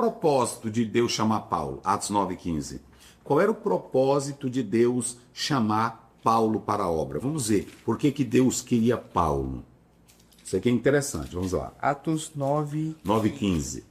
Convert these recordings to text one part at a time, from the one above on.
propósito de Deus chamar Paulo? Atos 9:15. Qual era o propósito de Deus chamar Paulo para a obra? Vamos ver. Por que Deus queria Paulo? Isso aqui é interessante. Vamos lá. Atos 9:15.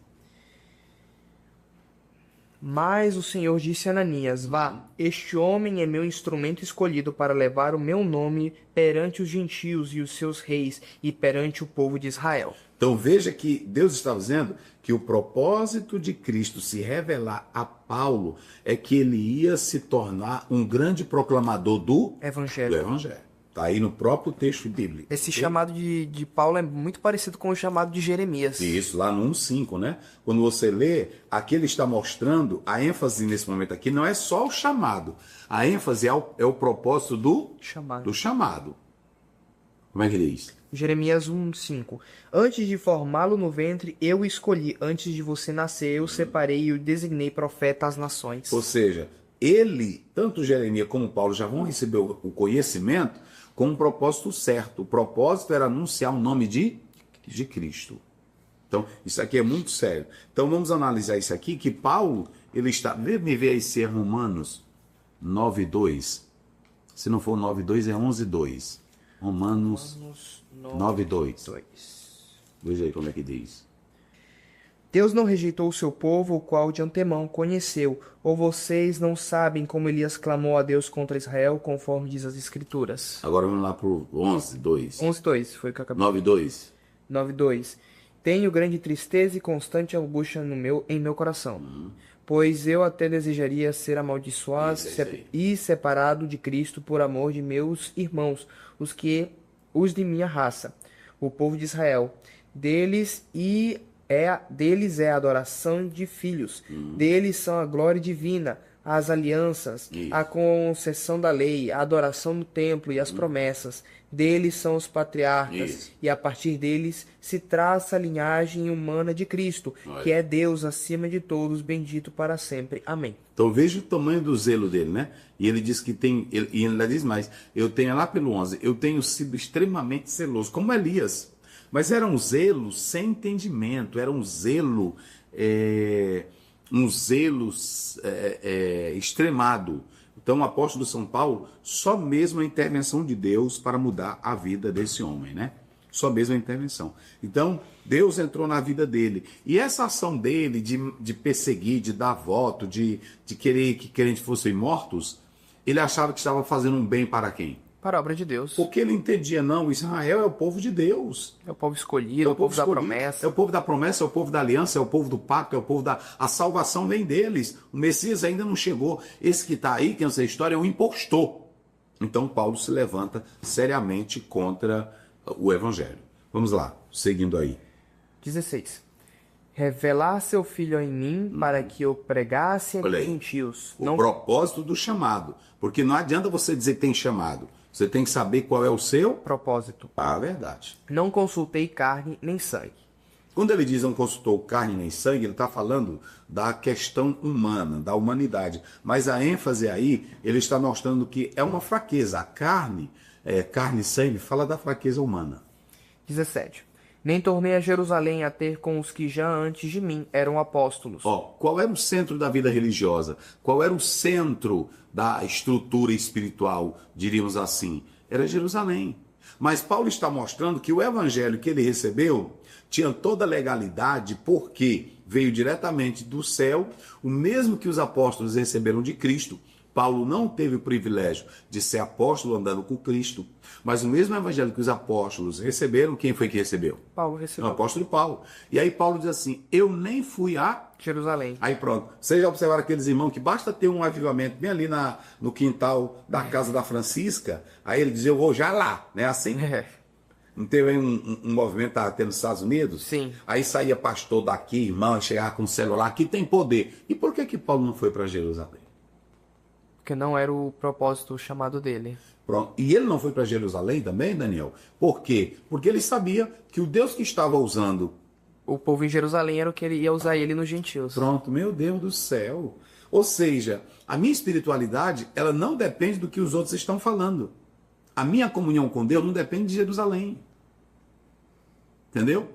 Mas o Senhor disse a Ananias: vá, este homem é meu instrumento escolhido para levar o meu nome perante os gentios e os seus reis e perante o povo de Israel. Então veja que Deus está dizendo que o propósito de Cristo se revelar a Paulo é que ele ia se tornar um grande proclamador do Evangelho. Está aí no próprio texto bíblico. Esse chamado de Paulo é muito parecido com o chamado de Jeremias. Isso, lá no 1:5, né? Quando você lê, aqui ele está mostrando, a ênfase nesse momento aqui não é só o chamado. A ênfase é o propósito do chamado. Como é que diz? Jeremias 1:5. Antes de formá-lo no ventre, eu o escolhi. Antes de você nascer, eu o separei e o designei profeta às nações. Ou seja, ele, tanto Jeremias como Paulo, já vão receber o conhecimento com um propósito certo. O propósito era anunciar o nome de Cristo. Então, isso aqui é muito sério. Então, vamos analisar isso aqui, que Paulo, ele está... Me ver aí se é Romanos 9:2. Se não for 9:2, é 11:2. Romanos 9:2. Veja aí como é que diz. Deus não rejeitou o seu povo, o qual de antemão conheceu. Ou vocês não sabem como Elias clamou a Deus contra Israel, conforme diz as Escrituras. Agora vamos lá para o 11:2. 11:2 foi o que eu acabei. 9:2. 9:2. Tenho grande tristeza e constante angústia em meu coração. Pois eu até desejaria ser amaldiçoado e separado de Cristo por amor de meus irmãos, os de minha raça, o povo de Israel. Deles é a adoração de filhos. Deles são a glória divina, as alianças, a concessão da lei, a adoração no templo e as promessas. Deles são os patriarcas, e a partir deles se traça a linhagem humana de Cristo, que é Deus acima de todos, bendito para sempre. Amém. Então veja o tamanho do zelo dele, né? E ele diz que tem, e ele ainda diz mais, eu tenho lá pelo 11, eu tenho sido extremamente zeloso, como Elias. Mas era um zelo sem entendimento, era um zelo extremado. Então o apóstolo São Paulo, só mesmo a intervenção de Deus para mudar a vida desse homem, né? Só mesmo a intervenção. Então Deus entrou na vida dele. E essa ação dele de perseguir, de dar voto, de querer que crentes fossem mortos, ele achava que estava fazendo um bem para quem? Para a obra de Deus. Porque ele entendia, não, Israel é o povo de Deus. É o povo escolhido, é o povo da promessa. É o povo da promessa, é o povo da aliança, é o povo do pacto, é o povo da... A salvação vem deles. O Messias ainda não chegou. Esse que está aí, que essa história, é um impostor. Então Paulo se levanta seriamente contra o Evangelho. Vamos lá, seguindo aí. 16. Revelar seu filho em mim para que eu pregasse entre os gentios. O propósito do chamado. Porque não adianta você dizer que tem chamado. Você tem que saber qual é o seu propósito. Verdade. Não consultei carne nem sangue. Quando ele diz não consultou carne nem sangue, ele está falando da questão humana, da humanidade. Mas a ênfase aí, ele está mostrando que é uma fraqueza. A carne e sangue, fala da fraqueza humana. 17. Nem tornei a Jerusalém a ter com os que já antes de mim eram apóstolos. Qual era o centro da vida religiosa? Qual era o centro da estrutura espiritual, diríamos assim? Era Jerusalém. Mas Paulo está mostrando que o evangelho que ele recebeu tinha toda a legalidade, porque veio diretamente do céu, o mesmo que os apóstolos receberam de Cristo. Paulo não teve o privilégio de ser apóstolo andando com Cristo, mas o mesmo evangelho que os apóstolos receberam, quem foi que recebeu? Paulo recebeu. O apóstolo Paulo. E aí Paulo diz assim, eu nem fui a Jerusalém. Aí pronto. Vocês já observaram aqueles irmãos que basta ter um avivamento bem ali no quintal da casa da Francisca, aí ele diz, eu vou já lá, né? Assim. Não teve um movimento que tendo nos Estados Unidos? Sim. Aí saía pastor daqui, irmão, e chegava com o celular, aqui tem poder. E por que Paulo não foi para Jerusalém? Porque não era o propósito chamado dele. Pronto. E ele não foi para Jerusalém também, Daniel? Por quê? Porque ele sabia que o Deus que estava usando o povo em Jerusalém era o que ele ia usar ele nos gentios. Pronto, meu Deus do céu. Ou seja, a minha espiritualidade, ela não depende do que os outros estão falando. A minha comunhão com Deus não depende de Jerusalém. Entendeu?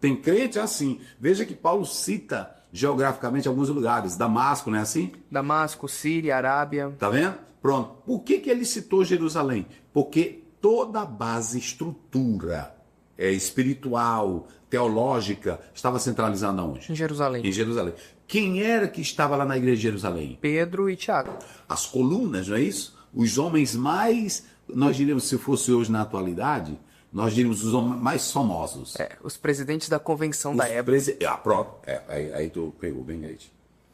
Tem crente assim. Veja que Paulo cita geograficamente alguns lugares. Damasco, não é assim? Damasco, Síria, Arábia. Tá vendo? Pronto. Por que ele citou Jerusalém? Porque toda a base, estrutura espiritual, teológica, estava centralizada onde? Em Jerusalém. Em Jerusalém. Quem era que estava lá na igreja de Jerusalém? Pedro e Tiago. As colunas, não é isso? Os homens mais, nós diríamos, se fosse hoje na atualidade, nós diríamos os homens mais famosos. Os presidentes da convenção da época. Pronto. Aí tu pegou bem aí.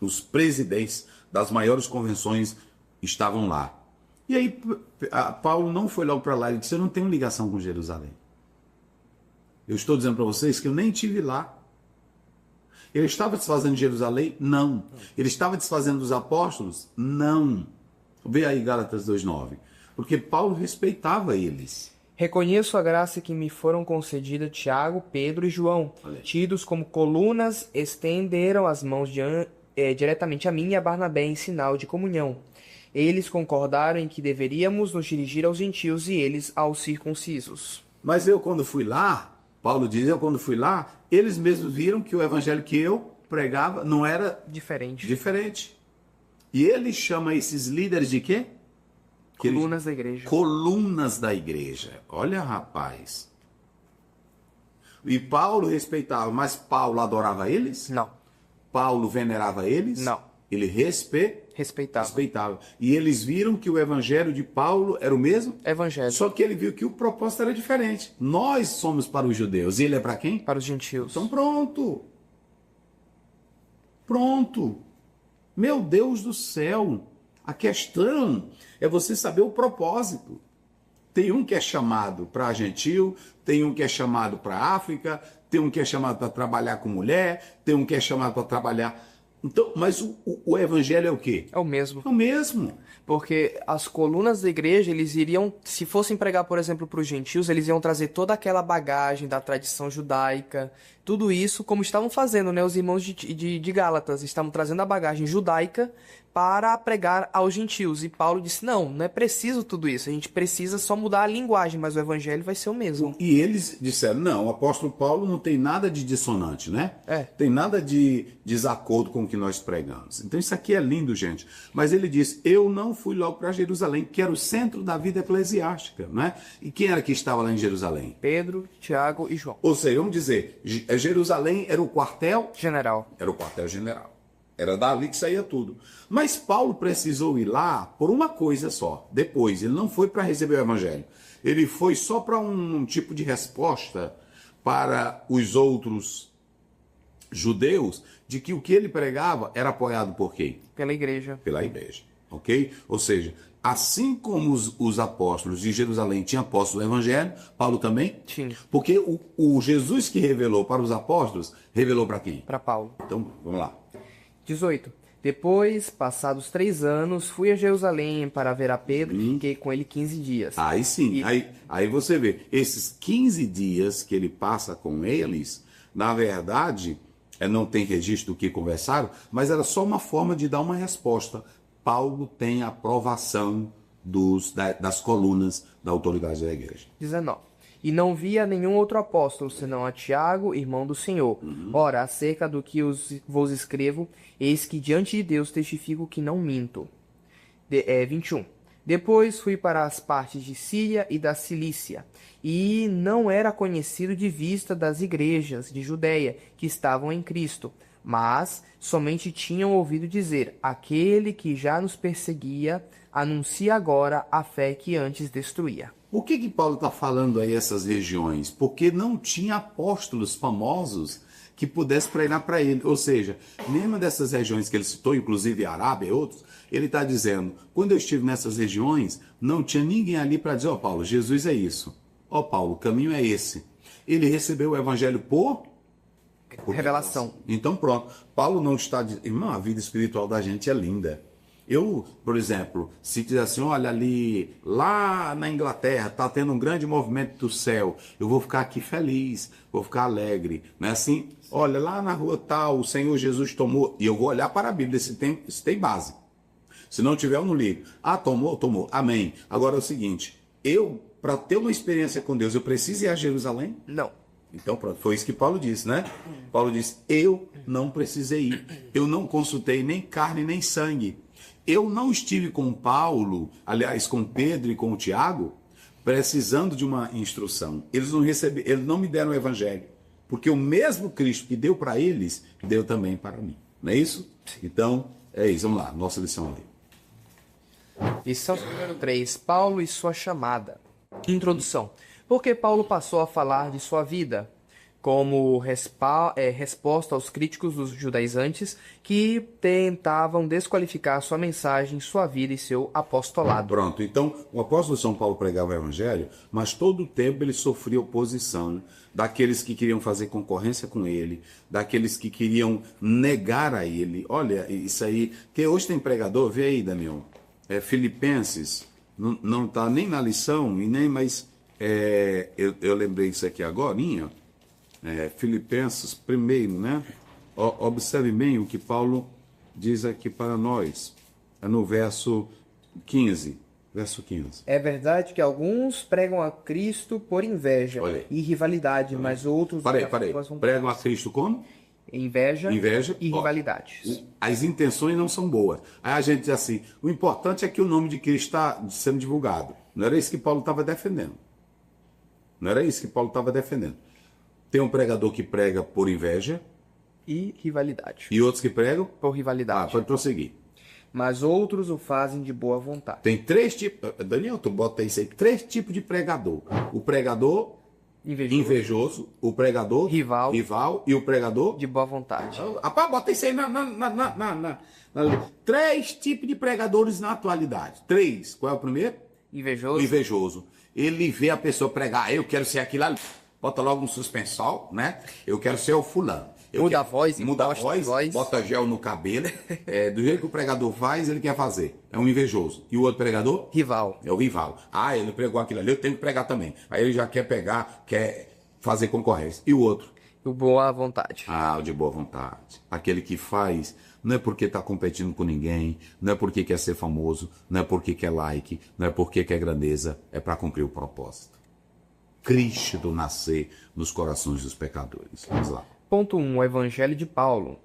Os presidentes das maiores convenções estavam lá. E aí Paulo não foi logo para lá. Ele disse, eu não tenho ligação com Jerusalém. Eu estou dizendo para vocês que eu nem estive lá. Ele estava desfazendo de Jerusalém? Não. Ele estava desfazendo dos apóstolos? Não. Vê aí Gálatas 2:9. Porque Paulo respeitava eles. Reconheço a graça que me foram concedida Tiago, Pedro e João, tidos como colunas, estenderam as mãos diretamente a mim e a Barnabé em sinal de comunhão. Eles concordaram em que deveríamos nos dirigir aos gentios e eles aos circuncisos. Mas eu quando fui lá, Paulo diz, eu quando fui lá, eles mesmos viram que o evangelho que eu pregava não era diferente. E ele chama esses líderes de quê? Colunas da igreja. Colunas da igreja. Olha, rapaz. E Paulo respeitava, mas Paulo adorava eles? Não. Paulo venerava eles? Não. Ele Respeitava. E eles viram que o evangelho de Paulo era o mesmo? Evangelho. Só que ele viu que o propósito era diferente. Nós somos para os judeus. E ele é para quem? Para os gentios. Então pronto. Pronto. Meu Deus do céu. A questão é você saber o propósito. Tem um que é chamado para gentil, tem um que é chamado para África, tem um que é chamado para trabalhar com mulher, tem um que é chamado para trabalhar... Então, mas o evangelho é o quê? É o mesmo. É o mesmo. Porque as colunas da igreja, eles iriam, se fossem pregar, por exemplo, para os gentios, eles iam trazer toda aquela bagagem da tradição judaica, tudo isso, como estavam fazendo, né? Os irmãos de Gálatas estavam trazendo a bagagem judaica para pregar aos gentios. E Paulo disse, não é preciso tudo isso, a gente precisa só mudar a linguagem, mas o evangelho vai ser o mesmo. E eles disseram, não, o apóstolo Paulo não tem nada de dissonante, né? Tem nada de desacordo com o que nós pregamos. Então isso aqui é lindo, gente. Mas ele disse, eu não fui logo para Jerusalém, que era o centro da vida eclesiástica, né? E quem era que estava lá em Jerusalém? Pedro, Tiago e João. Ou seja, vamos dizer, Jerusalém era o quartel general. Era o quartel general. Era dali que saía tudo. Mas Paulo precisou ir lá por uma coisa só. Depois, ele não foi para receber o evangelho. Ele foi só para um tipo de resposta para os outros judeus de que o que ele pregava era apoiado por quem? Pela igreja. Pela igreja. Ok? Ou seja, assim como os apóstolos de Jerusalém tinham apóstolos do evangelho, Paulo também tinha. Porque o Jesus que revelou para os apóstolos, revelou para quem? Para Paulo. Então, vamos lá. 18. Depois, passados 3 anos, fui a Jerusalém para ver a Pedro e fiquei com ele 15 dias. Aí sim, aí você vê, esses 15 dias que ele passa com eles, na verdade, não tem registro do que conversaram, mas era só uma forma de dar uma resposta. Paulo tem a aprovação das colunas da autoridade da igreja. 19. E não via nenhum outro apóstolo, senão a Tiago, irmão do Senhor. Ora, acerca do que vos escrevo, eis que diante de Deus testifico que não minto. 21. Depois fui para as partes de Síria e da Cilícia, e não era conhecido de vista das igrejas de Judeia que estavam em Cristo, mas somente tinham ouvido dizer, aquele que já nos perseguia, anuncia agora a fé que antes destruía. Por que Paulo está falando aí essas regiões? Porque não tinha apóstolos famosos que pudessem pregar para ele. Ou seja, nenhuma dessas regiões que ele citou, inclusive a Arábia e outros, ele está dizendo, quando eu estive nessas regiões, não tinha ninguém ali para dizer, Paulo, Jesus é isso. Paulo, o caminho é esse. Ele recebeu o evangelho por revelação. Então pronto. Paulo não está dizendo, irmão, a vida espiritual da gente é linda. Eu, por exemplo, se dizer assim, olha ali, lá na Inglaterra está tendo um grande movimento do céu, eu vou ficar aqui feliz, vou ficar alegre, não é assim? Olha, lá na rua tal, o Senhor Jesus tomou, e eu vou olhar para a Bíblia, se tem base. Se não tiver, eu não ligo. Tomou, amém. Agora é o seguinte, para ter uma experiência com Deus, eu preciso ir a Jerusalém? Não. Então, pronto, foi isso que Paulo disse, né? Paulo disse, eu não precisei ir. Eu não consultei nem carne nem sangue. Eu não estive com Paulo, aliás, com Pedro e com o Tiago, precisando de uma instrução. Eles não me deram o evangelho. Porque o mesmo Cristo que deu para eles, deu também para mim. Não é isso? Então, é isso. Vamos lá, nossa lição ali. Lição número 3. Paulo e sua chamada. Introdução. Porque Paulo passou a falar de sua vida, como resposta aos críticos dos judaizantes que tentavam desqualificar sua mensagem, sua vida e seu apostolado. Pronto, então o apóstolo São Paulo pregava o evangelho, mas todo o tempo ele sofria oposição daqueles que queriam fazer concorrência com ele, daqueles que queriam negar a ele. Olha, isso aí, que hoje tem pregador, vê aí, Daniel, Filipenses, não está nem na lição, e nem mais, eu lembrei isso aqui agorinha, Filipenses primeiro, né? Observe bem o que Paulo diz aqui para nós. É no verso 15. Verso 15. É verdade que alguns pregam a Cristo por inveja e rivalidade, mas outros... Parei. Pregam a Cristo como? Inveja e rivalidades. As intenções não são boas. Aí a gente diz assim, o importante é que o nome de Cristo está sendo divulgado. Não era isso que Paulo estava defendendo. Tem um pregador que prega por inveja. E rivalidade. E outros que pregam? Por rivalidade. Pode prosseguir. Mas outros o fazem de boa vontade. Tem 3 tipos. Daniel, tu bota isso aí. 3 tipos de pregador. O pregador invejoso, o pregador rival e o pregador de boa vontade. Rapaz, bota isso aí 3 tipos de pregadores na atualidade. 3. Qual é o primeiro? Invejoso. Ele vê a pessoa pregar, eu quero ser aquilo ali. Bota logo um suspensol, né? Eu quero ser o fulano. Muda a voz, bota gel no cabelo. Do jeito que o pregador faz, ele quer fazer. É um invejoso. E o outro pregador? Rival. É o rival. Ele pregou aquilo ali, eu tenho que pregar também. Aí ele já quer pegar, quer fazer concorrência. E o outro? O boa vontade. O de boa vontade. Aquele que faz, não é porque está competindo com ninguém, não é porque quer ser famoso, não é porque quer like, não é porque quer grandeza, é para cumprir o propósito. Cristo nascer nos corações dos pecadores. Vamos lá. Ponto 1. O Evangelho de Paulo.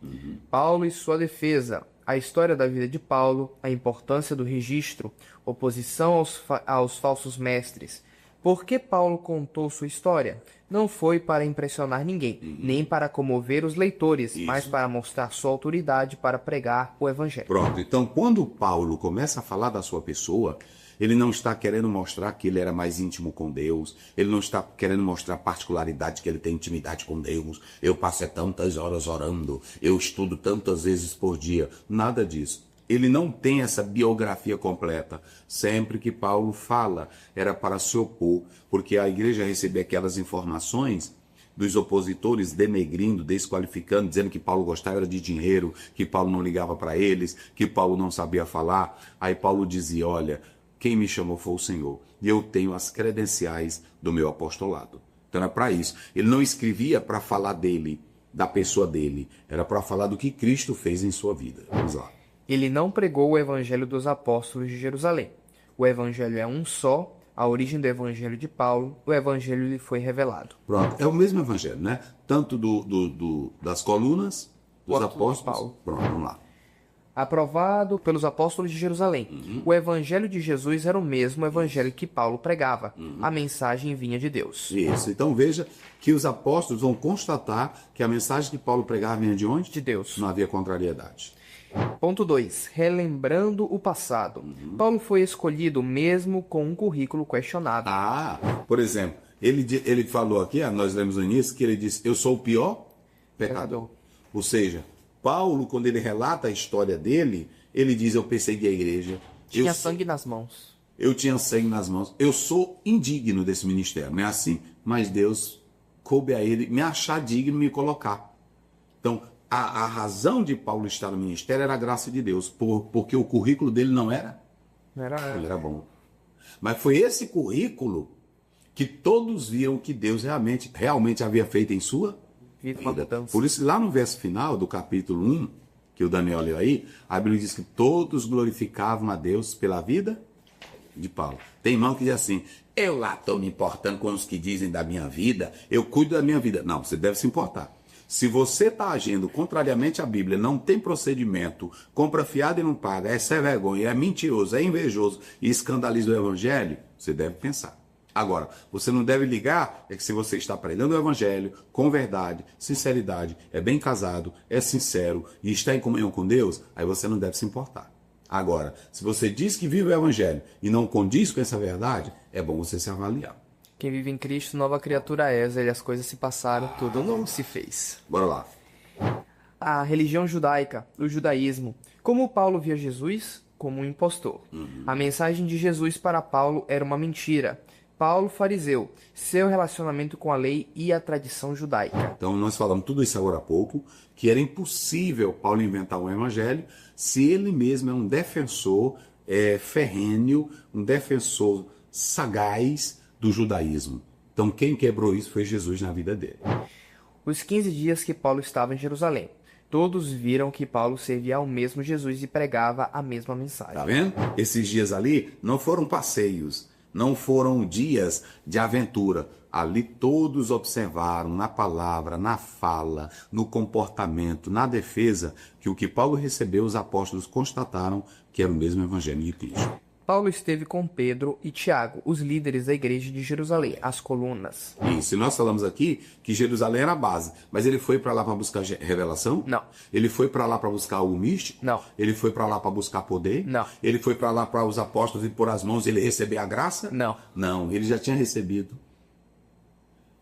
Paulo e sua defesa. A história da vida de Paulo, a importância do registro, oposição aos falsos mestres. Por que Paulo contou sua história? Não foi para impressionar ninguém, nem para comover os leitores, mas para mostrar sua autoridade para pregar o Evangelho. Pronto, então quando Paulo começa a falar da sua pessoa, ele não está querendo mostrar que ele era mais íntimo com Deus, ele não está querendo mostrar particularidade, que ele tem intimidade com Deus, eu passo tantas horas orando, eu estudo tantas vezes por dia, nada disso. Ele não tem essa biografia completa. Sempre que Paulo fala, era para se opor, porque a igreja recebia aquelas informações dos opositores denegrindo, desqualificando, dizendo que Paulo gostava de dinheiro, que Paulo não ligava para eles, que Paulo não sabia falar. Aí Paulo dizia, olha, quem me chamou foi o Senhor, e eu tenho as credenciais do meu apostolado. Então era para isso. Ele não escrevia para falar dele, da pessoa dele, era para falar do que Cristo fez em sua vida. Vamos lá. Ele não pregou o evangelho dos apóstolos de Jerusalém. O evangelho é um só, a origem do evangelho de Paulo, o evangelho lhe foi revelado. Pronto, é o mesmo evangelho, né? Tanto das colunas, dos apóstolos. Paulo. Pronto, vamos lá. Aprovado pelos apóstolos de Jerusalém. O evangelho de Jesus era o mesmo evangelho que Paulo pregava. A mensagem vinha de Deus. Isso, então veja que os apóstolos vão constatar que a mensagem que Paulo pregava vinha de onde? De Deus. Não havia contrariedade. Ponto 2. Relembrando o passado. Paulo foi escolhido mesmo com um currículo questionado. Por exemplo, ele falou aqui, nós lemos no início, que ele disse, eu sou o pior pecador. Ou seja, Paulo, quando ele relata a história dele, ele diz, eu persegui a igreja. Tinha sangue nas mãos. Eu tinha sangue nas mãos. Eu sou indigno desse ministério, não é assim? Mas Deus coube a ele me achar digno e me colocar. Então, a razão de Paulo estar no ministério era a graça de Deus, porque o currículo dele não era? Ele era bom. Mas foi esse currículo que todos viram que Deus realmente havia feito em sua vida. Por isso, lá no verso final do capítulo 1, que o Daniel leu aí, a Bíblia diz que todos glorificavam a Deus pela vida de Paulo. Tem irmão que diz assim, eu lá estou me importando com os que dizem da minha vida, eu cuido da minha vida. Não, você deve se importar. Se você está agindo contrariamente à Bíblia, não tem procedimento, compra fiado e não paga, é sem vergonha, é mentiroso, é invejoso e escandaliza o Evangelho, você deve pensar. Agora, você não deve ligar, é que se você está pregando o Evangelho com verdade, sinceridade, é bem casado, é sincero e está em comunhão com Deus, aí você não deve se importar. Agora, se você diz que vive o Evangelho e não condiz com essa verdade, é bom você se avaliar. Quem vive em Cristo, nova criatura és, e as coisas se passaram, tudo novo se fez. Bora lá. A religião judaica, o judaísmo. Como Paulo via Jesus? Como um impostor. A mensagem de Jesus para Paulo era uma mentira. Paulo, fariseu, seu relacionamento com a lei e a tradição judaica. Então nós falamos tudo isso agora há pouco, que era impossível Paulo inventar um evangelho se ele mesmo é um defensor ferrêneo, um defensor sagaz do judaísmo. Então quem quebrou isso foi Jesus na vida dele. Os 15 dias que Paulo estava em Jerusalém, todos viram que Paulo servia ao mesmo Jesus e pregava a mesma mensagem. Tá vendo? Esses dias ali não foram passeios, não foram dias de aventura. Ali todos observaram na palavra, na fala, no comportamento, na defesa, que o que Paulo recebeu, os apóstolos constataram que era o mesmo evangelho de Cristo. Paulo esteve com Pedro e Tiago, os líderes da igreja de Jerusalém, as colunas. Isso, e nós falamos aqui que Jerusalém era a base, mas ele foi para lá para buscar revelação? Não. Ele foi para lá para buscar algo místico? Não. Ele foi para lá para buscar poder? Não. Ele foi para lá para os apóstolos e pôr as mãos e ele receber a graça? Não. Não, ele já tinha recebido.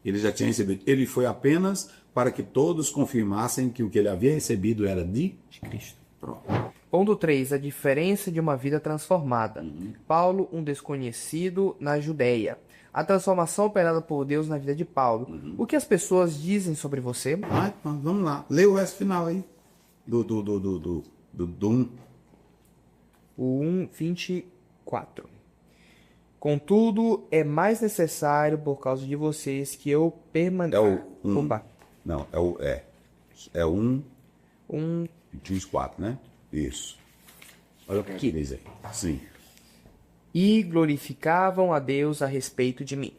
Ele já tinha recebido. Ele foi apenas para que todos confirmassem que o que ele havia recebido era de Cristo. Pronto. Ponto 3. A diferença de uma vida transformada. Paulo, um desconhecido na Judéia. A transformação operada por Deus na vida de Paulo. O que as pessoas dizem sobre você? Vamos lá. Lê o resto final aí. Do 1. O 1:24. Contudo, é mais necessário por causa de vocês que eu permaneça. É o 1. Opa. Não, é 1. 1:24, né? Isso. Olha o que diz aí. Sim. E glorificavam a Deus a respeito de mim.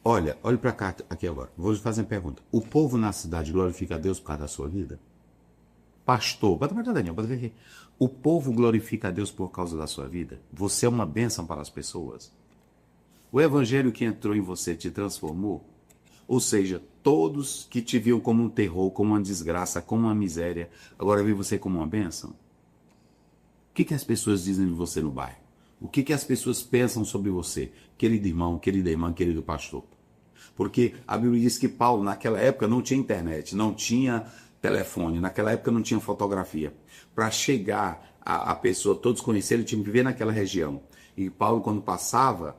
Olha para cá aqui agora. Vou fazer uma pergunta. O povo na cidade glorifica a Deus por causa da sua vida? Pastor, bota pra Daniel, bota aqui. O povo glorifica a Deus por causa da sua vida? Você é uma bênção para as pessoas? O evangelho que entrou em você te transformou? Ou seja, todos que te viam como um terror, como uma desgraça, como uma miséria, agora veem você como uma bênção? O que as pessoas dizem de você no bairro? O que as pessoas pensam sobre você? Querido irmão, querida irmã, querido pastor. Porque a Bíblia diz que Paulo, naquela época, não tinha internet, não tinha telefone, naquela época não tinha fotografia. Para chegar a pessoa, todos conhecerem, ele tinha que viver naquela região. E Paulo, quando passava,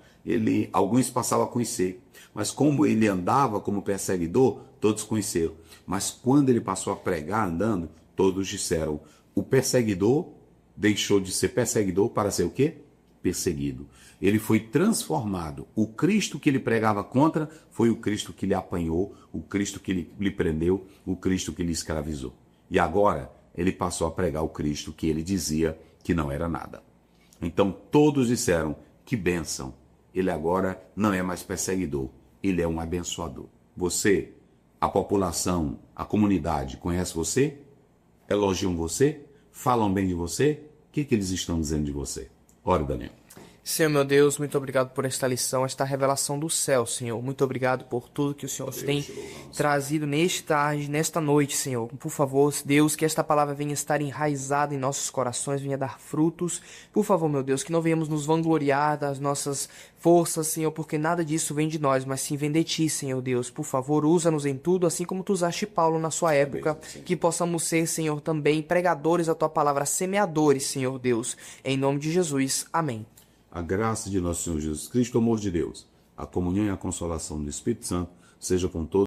alguns passavam a conhecer. Mas como ele andava como perseguidor, todos conheceram. Mas quando ele passou a pregar andando, todos disseram, o perseguidor deixou de ser perseguidor para ser o quê? Perseguido. Ele foi transformado. O Cristo que ele pregava contra foi o Cristo que lhe apanhou, o Cristo que lhe prendeu, o Cristo que lhe escravizou. E agora ele passou a pregar o Cristo que ele dizia que não era nada. Então todos disseram, que bênção. Ele agora não é mais perseguidor, ele é um abençoador. Você, a população, a comunidade conhece você? Elogiam você? Falam bem de você? O que eles estão dizendo de você? Ora, Daniel. Senhor, meu Deus, muito obrigado por esta lição, esta revelação do céu, Senhor. Muito obrigado por tudo que o Senhor tem trazido nesta noite, Senhor. Por favor, Deus, que esta palavra venha estar enraizada em nossos corações, venha dar frutos. Por favor, meu Deus, que não venhamos nos vangloriar das nossas forças, Senhor, porque nada disso vem de nós, mas sim vem de Ti, Senhor Deus. Por favor, usa-nos em tudo, assim como Tu usaste Paulo na sua época, que possamos ser, Senhor, também pregadores da Tua palavra, semeadores, Senhor Deus. Em nome de Jesus. Amém. A graça de nosso Senhor Jesus Cristo, o amor de Deus, a comunhão e a consolação do Espírito Santo, seja com todos.